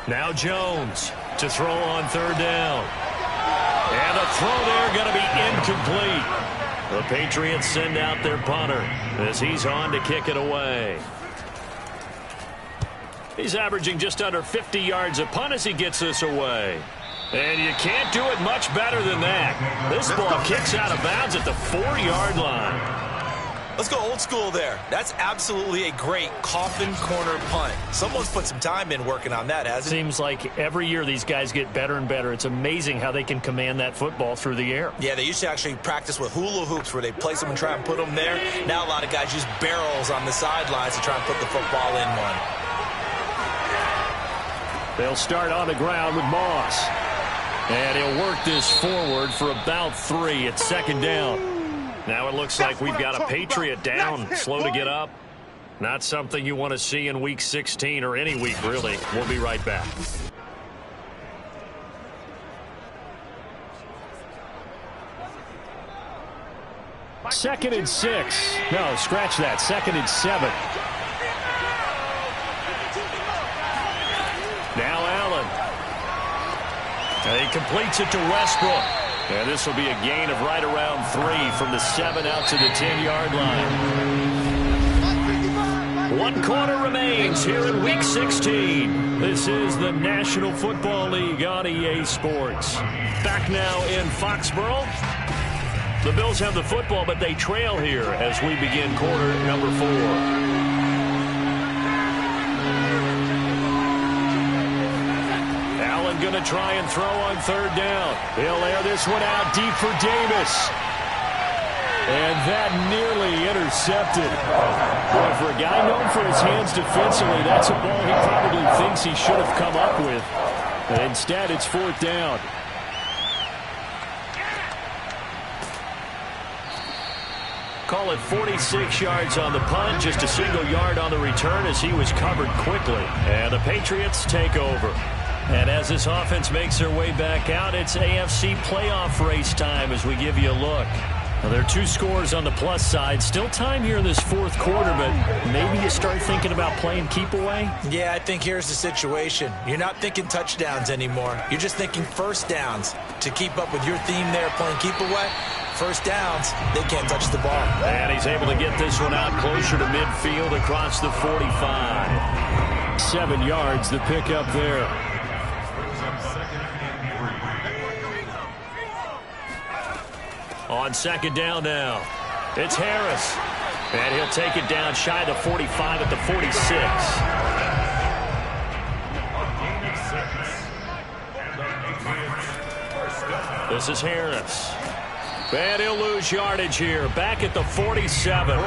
Now Jones to throw on 3rd down. And a throw there going to be incomplete. The Patriots send out their punter as he's on to kick it away. He's averaging just under 50 yards a punt as he gets this away. And you can't do it much better than that. This ball kicks out of bounds at the 4-yard line. Let's go old school there. That's absolutely a great coffin corner punt. Someone's put some time in working on that, hasn't it? Seems like every year these guys get better and better. It's amazing how they can command that football through the air. Yeah, they used to actually practice with hula hoops where they place them and try and put them there. Now a lot of guys use barrels on the sidelines to try and put the football in one. They'll start on the ground with Moss. And he'll work this forward for about 3 at second down. Now it looks like we've got a Patriot down, slow to get up. Not something you want to see in Week 16 or any week, really. We'll be right back. Second and 6. No, scratch that. Second and 7. Now Allen. And he completes it to Westbrook. And this will be a gain of right around 3 from the 7 out to the 10-yard line. 1 quarter remains here in Week 16. This is the National Football League on EA Sports. Back now in Foxborough. The Bills have the football, but they trail here as we begin quarter number 4. Going to try and throw on third down. He'll air this one out deep for Davis. And that nearly intercepted. Boy, for a guy known for his hands defensively, that's a ball he probably thinks he should have come up with. And instead, it's 4th down. Call it 46 yards on the punt, just a single yard on the return as he was covered quickly. And the Patriots take over. And as this offense makes their way back out, it's AFC playoff race time as we give you a look. Now, there are 2 scores on the plus side. Still time here in this 4th quarter, but maybe you start thinking about playing keep away? Yeah, I think here's the situation. You're not thinking touchdowns anymore. You're just thinking first downs. To keep up with your theme there, playing keep away, first downs, they can't touch the ball. And he's able to get this one out closer to midfield across the 45. 7 yards, the pickup there. On second down now, it's Harris. And he'll take it down shy of the 45 at the 46. This is Harris. And he'll lose yardage here. Back at the 47.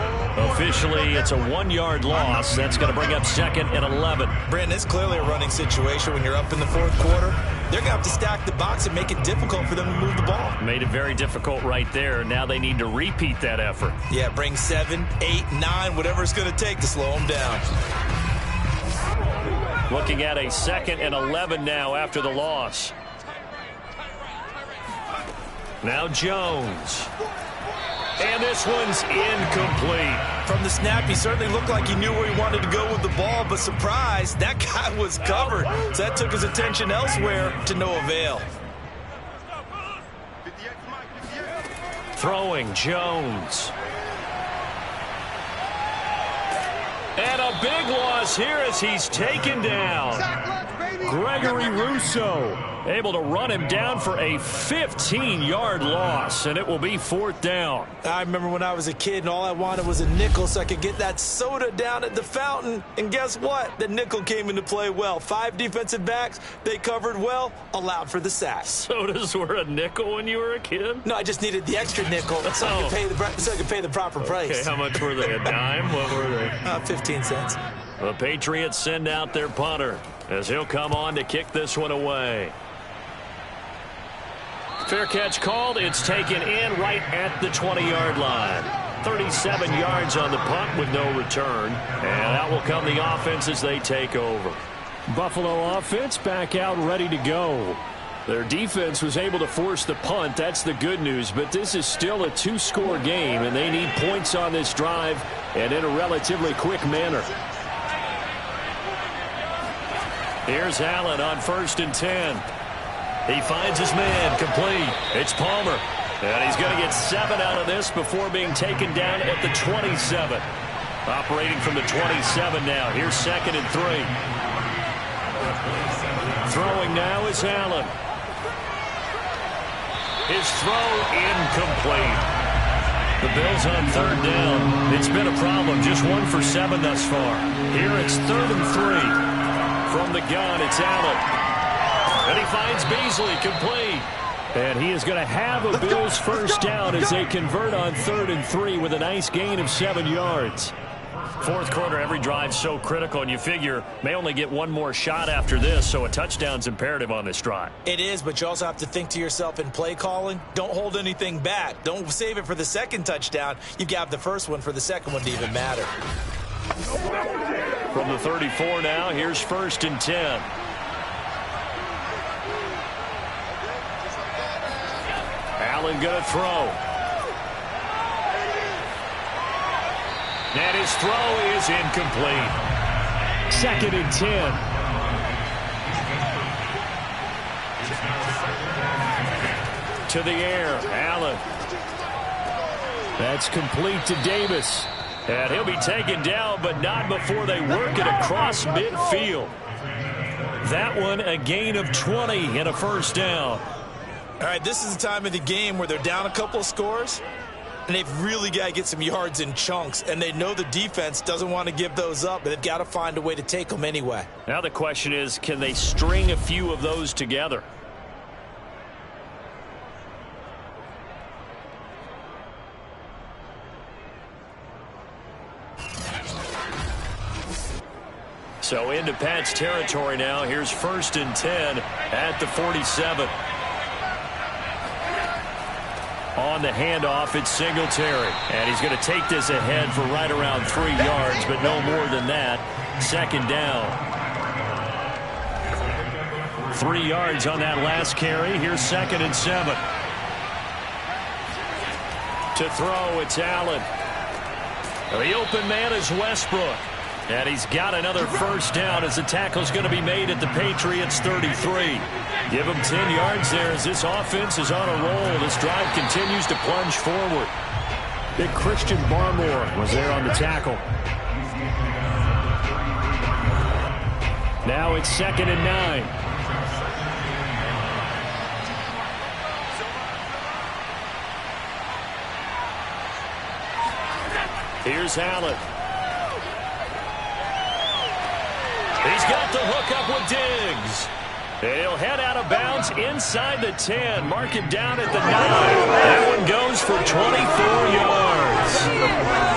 Officially, it's a 1-yard loss. That's going to bring up 2nd and 11. Brandon, it's clearly a running situation when you're up in the 4th quarter. They're going to have to stack the box and make it difficult for them to move the ball. Made it very difficult right there. Now they need to repeat that effort. Yeah, bring 7, 8, 9, whatever it's going to take to slow them down. Looking at a 2nd and 11 now after the loss. Now Jones. And this one's incomplete. From the snap, he certainly looked like he knew where he wanted to go with the ball, but surprise, that guy was covered. So that took his attention elsewhere to no avail. Throwing Jones. And a big loss here as he's taken down. Gregory Rousseau able to run him down for a 15-yard loss, and it will be 4th down. I remember when I was a kid and all I wanted was a nickel so I could get that soda down at the fountain. And guess what? The nickel came into play well. 5 defensive backs, they covered well, allowed for the sack. Sodas were a nickel when you were a kid? No, I just needed the extra nickel so I could pay the proper price. Okay, how much were they? A dime? What were they? 15 cents. The Patriots send out their punter as he'll come on to kick this one away. Fair catch called. It's taken in right at the 20-yard line. 37 yards on the punt with no return. And out will come the offense as they take over. Buffalo offense back out ready to go. Their defense was able to force the punt. That's the good news. But this is still a 2-score game, and they need points on this drive and in a relatively quick manner. Here's Allen on 1st and 10. He finds his man, complete. It's Palmer. And he's going to get 7 out of this before being taken down at the 27. Operating from the 27 now. Here's 2nd and 3. Throwing now is Allen. His throw incomplete. The Bills on third down. It's been a problem. Just 1 for 7 thus far. Here it's 3rd and 3. From the gun, it's Allen. And he finds Beasley, complete. And he is going to have a Bills first down as they convert on 3rd and 3 with a nice gain of 7 yards. Fourth quarter, every drive so critical, and you figure may only get one more shot after this, so a touchdown's imperative on this drive. It is, but you also have to think to yourself in play calling, don't hold anything back. Don't save it for the second touchdown. You've got the first one for the second one to even matter. From the 34 now, here's 1st and 10. Allen going to throw. And his throw is incomplete. 2nd and 10. To the air, Allen. That's complete to Davis. And he'll be taken down, but not before they work it across midfield. That one a gain of 20 and a first down. All right, this is the time of the game where they're down a couple of scores, and they've really got to get some yards in chunks, and they know the defense doesn't want to give those up, but they've got to find a way to take them anyway. Now the question is, can they string a few of those together? So into Pat's territory now. Here's 1st and 10 at the 47. On the handoff, it's Singletary. And he's going to take this ahead for right around 3 yards, but no more than that. 2nd down. 3 yards on that last carry. Here's 2nd and 7. To throw, it's Allen. The open man is Westbrook. And he's got another first down as the tackle's going to be made at the Patriots 33. Give him 10 yards there as this offense is on a roll. This drive continues to plunge forward. Big Christian Barmore was there on the tackle. Now it's 2nd and 9. Here's Allen. He's got the hook up with Diggs. He'll head out of bounds inside the 10. Mark him down at the 9. That one goes for 24 yards.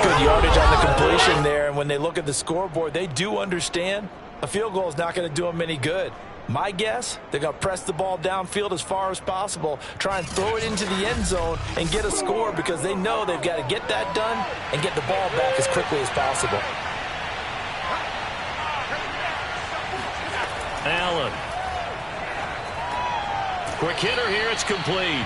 Good yardage on the completion there. And when they look at the scoreboard, they do understand a field goal is not going to do them any good. My guess, they're going to press the ball downfield as far as possible, try and throw it into the end zone and get a score because they know they've got to get that done and get the ball back as quickly as possible. Allen. Quick hitter here, it's complete.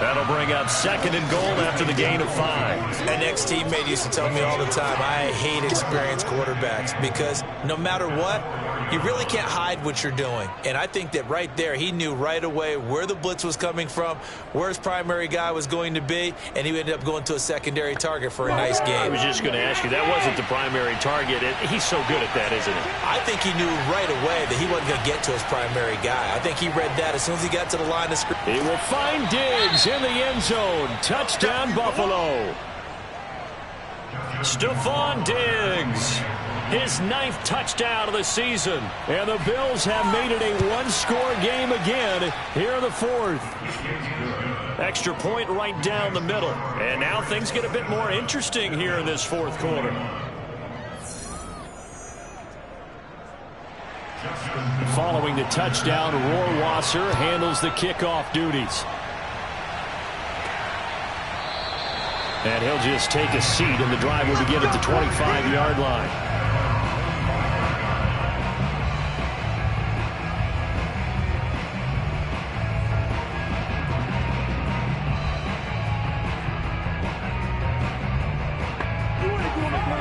That'll bring up 2nd and goal after the gain of 5. An ex-teammate used to tell me all the time, I hate experienced quarterbacks because no matter what, you really can't hide what you're doing. And I think that right there, he knew right away where the blitz was coming from, where his primary guy was going to be, and he ended up going to a secondary target for a nice game. I was just going to ask you, that wasn't the primary target. He's so good at that, isn't he? I think he knew right away that he wasn't going to get to his primary guy. I think he read that as soon as he got to the line of scrimmage. He will find Diggs in the end zone. Touchdown, Buffalo. Stephon Diggs. His 9th touchdown of the season. And the Bills have made it a one-score game again here in the 4th. Extra point right down the middle. And now things get a bit more interesting here in this 4th quarter. Following the touchdown, Rohrwasser handles the kickoff duties. And he'll just take a seat, and the drive will begin at the 25-yard line.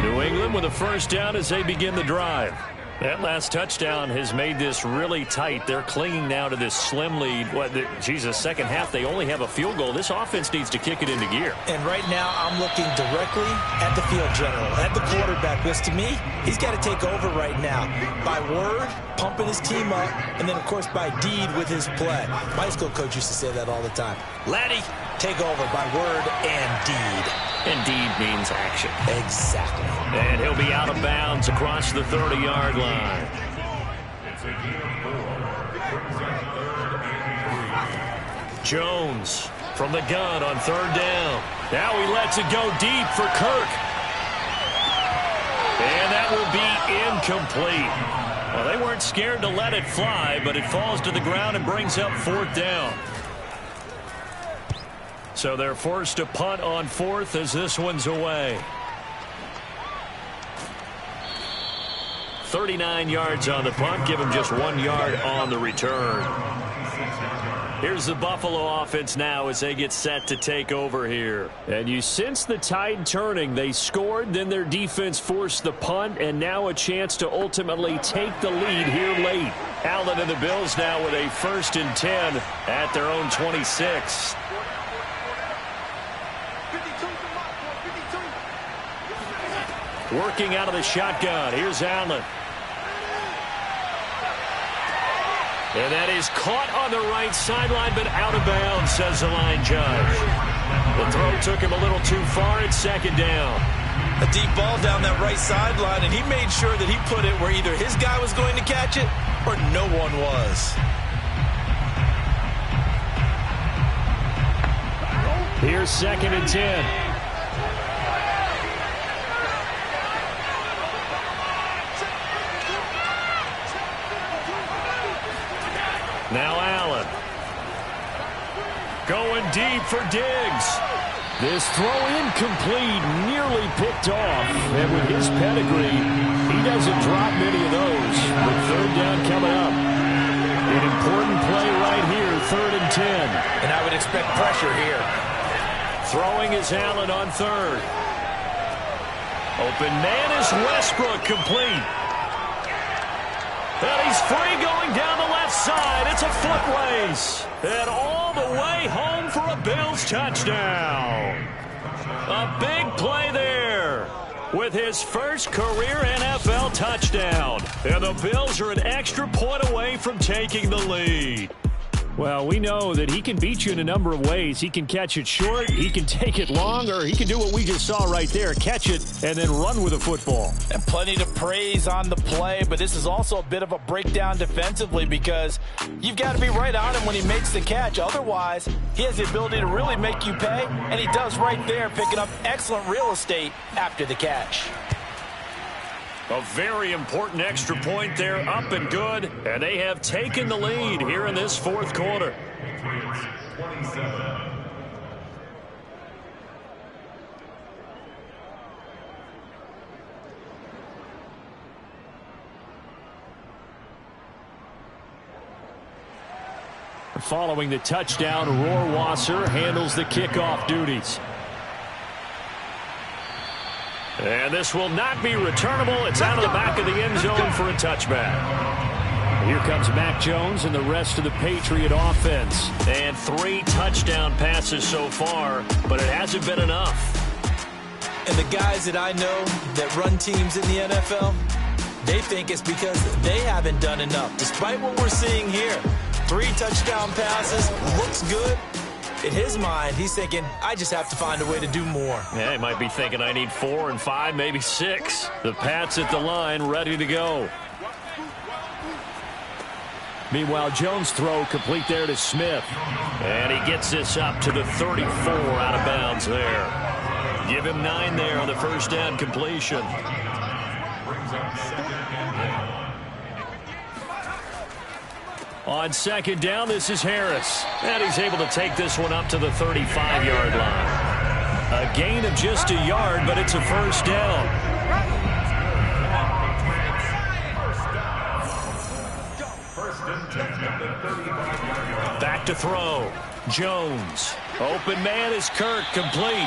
New England with a first down as they begin the drive. That last touchdown has made this really tight. They're clinging now to this slim lead. Second half, they only have a field goal. This offense needs to kick it into gear. And right now, I'm looking directly at the field general, at the quarterback, because to me, he's got to take over right now. By word, pumping his team up, and then, of course, by deed with his play. My school coach used to say that all the time. Laddie, take over by word and deed. And deed means action. Exactly. And he'll be out of bounds across the 30-yard line. Jones from the gun on third down. Now he lets it go deep for Kirk. And that will be incomplete. Well, they weren't scared to let it fly, but it falls to the ground and brings up fourth down. So they're forced to punt on fourth as this one's away. 39 yards on the punt. Give him just 1 yard on the return. Here's the Buffalo offense now as they get set to take over here. And you sense the tide turning. They scored, then their defense forced the punt, and now a chance to ultimately take the lead here late. Allen and the Bills now with a 1st and 10 at their own 26. Working out of the shotgun. Here's Allen. And that is caught on the right sideline, but out of bounds, says the line judge. The throw took him a little too far. It's second down. A deep ball down that right sideline, and he made sure that he put it where either his guy was going to catch it or no one was. Here's 2nd and 10. Now Allen. Going deep for Diggs. This throw incomplete, nearly picked off. And with his pedigree, he doesn't drop many of those. With third down coming up. An important play right here, 3rd and 10. And I would expect pressure here. Throwing is Allen on third. Open man is Westbrook, complete. And he's free going down the left side. It's a foot race. And all the way home for a Bills touchdown. A big play there with his first career NFL touchdown. And the Bills are an extra point away from taking the lead. Well, we know that he can beat you in a number of ways. He can catch it short, he can take it long, or he can do what we just saw right there, catch it and then run with the football. And plenty to praise on the play, but this is also a bit of a breakdown defensively because you've got to be right on him when he makes the catch. Otherwise, he has the ability to really make you pay, and he does right there, picking up excellent real estate after the catch. A very important extra point there, up and good, and they have taken the lead here in this fourth quarter. Following the touchdown, Rohrwasser handles the kickoff duties. And this will not be returnable. It's out of the back of the end zone for a touchback. Here comes Mac Jones and the rest of the Patriot offense. And 3 touchdown passes so far, but it hasn't been enough. And the guys that I know that run teams in the NFL, they think it's because they haven't done enough. Despite what we're seeing here, 3 touchdown passes, looks good. In his mind, he's thinking, I just have to find a way to do more. Yeah, he might be thinking, I need 4 and 5, maybe 6. The Pats at the line, ready to go. Meanwhile, Jones' throw complete there to Smith. And he gets this up to the 34 out of bounds there. Give him 9 there on the first down completion. On second down, this is Harris. And he's able to take this one up to the 35-yard line. A gain of just a yard, but it's a first down. Back to throw. Jones Open man is Kirk, complete.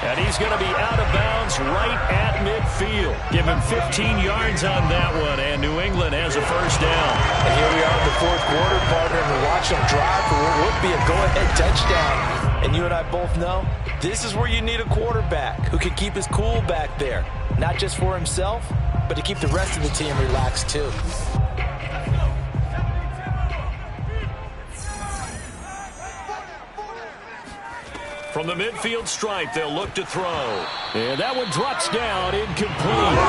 And he's going to be out of bounds right at midfield. Give him 15 yards on that one, and New England has a first down. And here we are in the fourth quarter, partner, and we're watching them drive for what would be a go-ahead touchdown. And you and I both know this is where you need a quarterback who can keep his cool back there. Not just for himself, but to keep the rest of the team relaxed too. From the midfield stripe, they'll look to throw. And that one drops down, incomplete.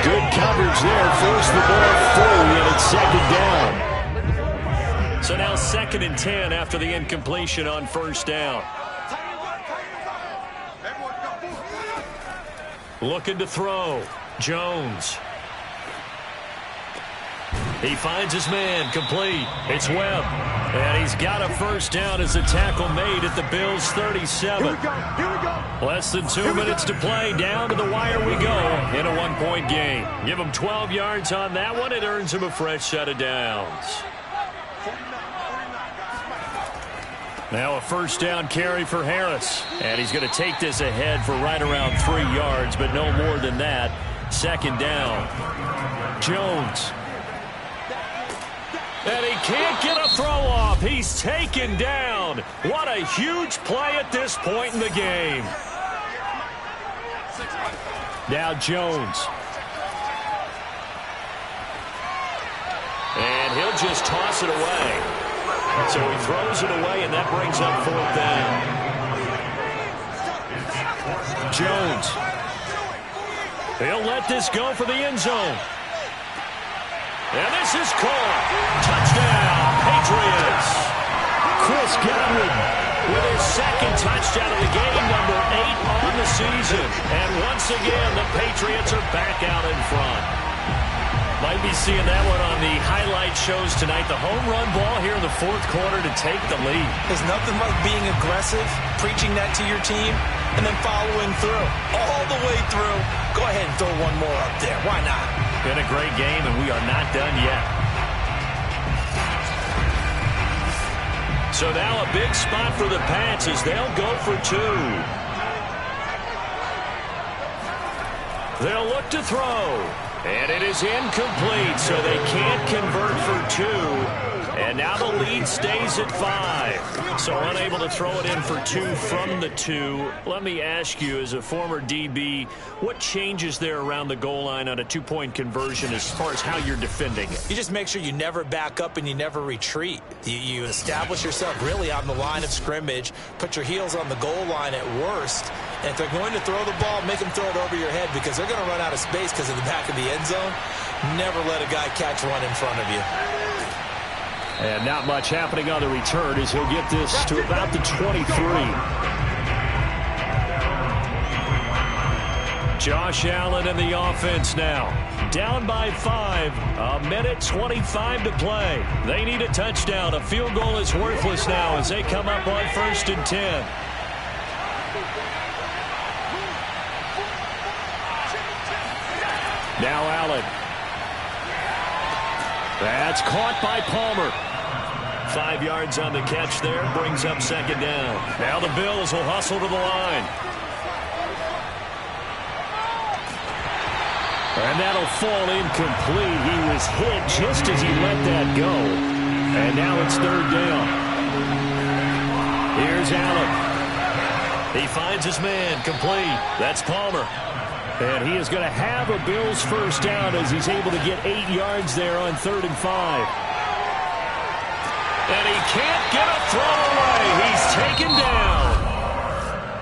Good coverage there. Force the ball through, and it's second down. So now 2nd and 10 after the incompletion on first down. Looking to throw. Jones. He finds his man, complete. It's Webb. And he's got a first down as a tackle made at the Bills' 37. Here we go. Less than 2 minutes to play. Down to the wire we go in a 1-point game. Give him 12 yards on that one. It earns him a fresh set of downs. Now a first down carry for Harris. And he's going to take this ahead for right around 3 yards, but no more than that. Second down. Jones. And he can't get a throw off. He's taken down. What a huge play at this point in the game. Now Jones. And he'll just toss it away. So he throws it away, and that brings up 4th down. Jones. He'll let this go for the end zone. And this is caught. Touchdown, Patriots. Chris Godwin with his 2nd touchdown of the game, number 8 on the season. And once again, the Patriots are back out in front. Might be seeing that one on the highlight shows tonight. The home run ball here in the 4th quarter to take the lead. There's nothing like being aggressive, preaching that to your team, and then following through. All the way through. Go ahead and throw one more up there. Why not? Been a great game, and we are not done yet. So now a big spot for the Pats as they'll go for 2. They'll look to throw. And it is incomplete, so they can't convert for 2. And now the lead stays at 5. So unable to throw it in for 2 from the 2. Let me ask you, as a former DB, what changes there around the goal line on a 2-point conversion as far as how you're defending it? You just make sure you never back up and you never retreat. You establish yourself really on the line of scrimmage, put your heels on the goal line at worst, and if they're going to throw the ball, make them throw it over your head because they're going to run out of space because of the back of the end zone. Never let a guy catch one in front of you. And not much happening on the return as he'll get this to about the 23. Josh Allen and the offense now. Down by 5. 1:25 to play. They need a touchdown. A field goal is worthless now as they come up on 1st and 10. Now Allen. That's caught by Palmer. 5 yards on the catch there. Brings up 2nd down. Now the Bills will hustle to the line. And that'll fall incomplete. He was hit just as he let that go. And now it's 3rd down. Here's Allen. He finds his man, complete. That's Palmer. And he is going to have a Bills first down as he's able to get 8 yards there on 3rd and 5. And he can't get a throw away. He's taken down.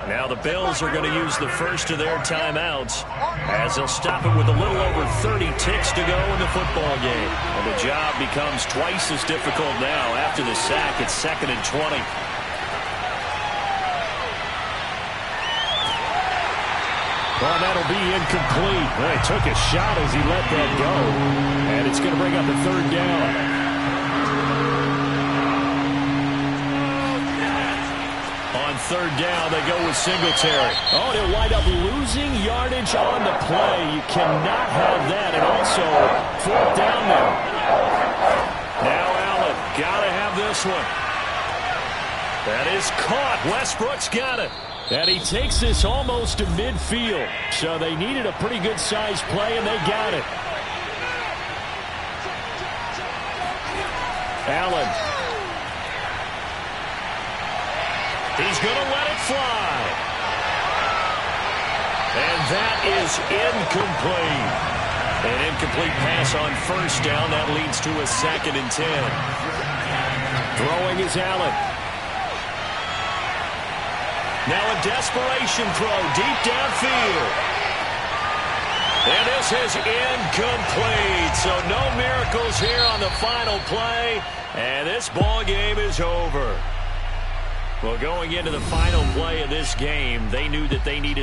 Now the Bills are going to use the first of their timeouts as they'll stop it with a little over 30 ticks to go in the football game. And the job becomes twice as difficult now after the sack. It's 2nd and 20. Well, that'll be incomplete. Well, he took a shot as he let that go. And it's going to bring up a 3rd down. On 3rd down, they go with Singletary. Oh, they'll wind up losing yardage on the play. You cannot have that. And also, 4th down now. Now Allen, got to have this one. That is caught. Westbrook's got it. And he takes this almost to midfield. So they needed a pretty good-sized play, and they got it. Allen. He's going to let it fly. And that is incomplete. An incomplete pass on first down. That leads to a 2nd and 10. Throwing is Allen. Now a desperation throw deep downfield. And this is incomplete. So no miracles here on the final play. And this ball game is over. Well, going into the final play of this game, they knew that they needed